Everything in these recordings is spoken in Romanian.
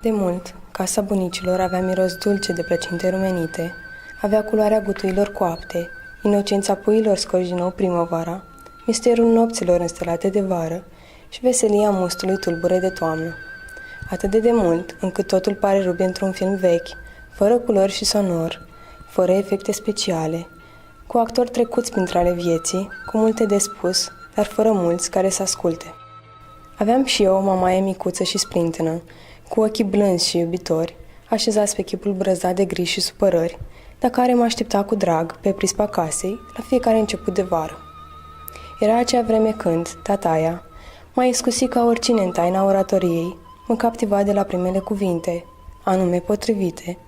De mult, casa bunicilor avea miros dulce de plăcinte rumenite, avea culoarea gutuilor coapte, inocența puiilor scoși din nou primăvara, misterul nopților înstelate de vară și veselia mustului tulbure de toamnă. Atât de mult, încât totul pare rube într-un film vechi, fără culori și sonor, fără efecte speciale, cu actori trecuți printre ale vieții, cu multe de spus, dar fără mulți care să asculte. Aveam și eu o mamaie micuță și sprintenă, cu ochii blânzi și iubitori, așezați pe chipul brăzat de griji și supărări, dar care mă aștepta cu drag pe prispa casei la fiecare început de vară. Era acea vreme când, tataia, mai iscusit ca oricine în taina oratoriei, mă captiva de la primele cuvinte, anume potrivite,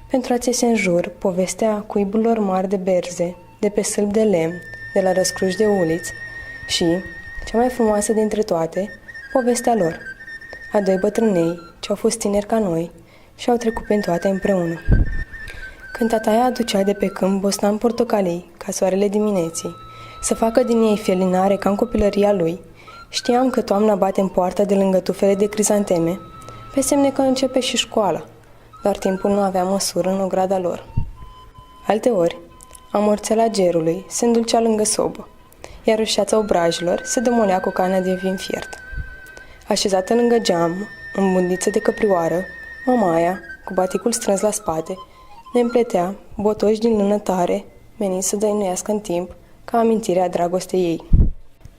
pentru a țese în jur povestea cuiburilor mari de berze, de pe sâlb de lemn, de la răscruși de uliți și, cea mai frumoasă dintre toate, povestea lor, a doi bătrânei ce au fost tineri ca noi și au trecut prin toate împreună. Când tataia aducea de pe câmp bostan portocalii, ca soarele dimineții, să facă din ei felinare ca în copilăria lui, știam că toamna bate în poartă de lângă tufele de crizanteme, pe semne că începe și școala, dar timpul nu avea măsură în ograda lor. Alteori, amorțeala gerului se îndulcea lângă sobă, iar ușața obrajilor se domolea cu cană de vin fiert. Așezată lângă geam, în bundiță de căprioară, mamaia, cu baticul strâns la spate, ne împletea botoși din lână tare, meniți să dăinuiască în timp, ca amintirea dragostei ei.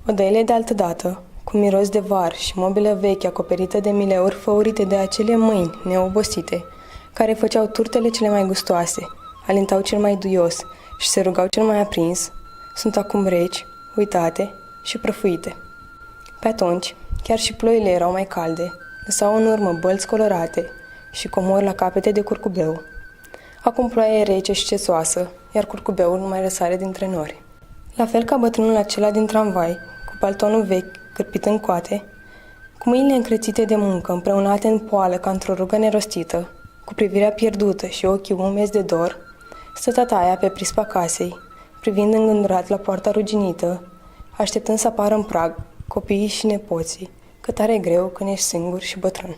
Odăile de altădată, cu miros de var și mobilă veche acoperită de mileuri făurite de acele mâini neobosite, care făceau turtele cele mai gustoase, alintau cel mai duios și se rugau cel mai aprins, sunt acum reci, uitate și prăfuite. Pe atunci, chiar și ploile erau mai calde, lăsau în urmă bălți colorate și comori la capete de curcubeu. Acum ploaia e rece și cețoasă, iar curcubeul nu mai răsare dintre nori. La fel ca bătrânul acela din tramvai, cu paltonul vechi cârpit în coate, cu mâinile încrețite de muncă, împreunate în poală ca într-o rugă nerostită, cu privirea pierdută și ochii umezi de dor, stă tataia pe prispa casei, privind îngândurat la poarta ruginită, așteptând să apară în prag copiii și nepoții, că tare greu când ești singur și bătrân.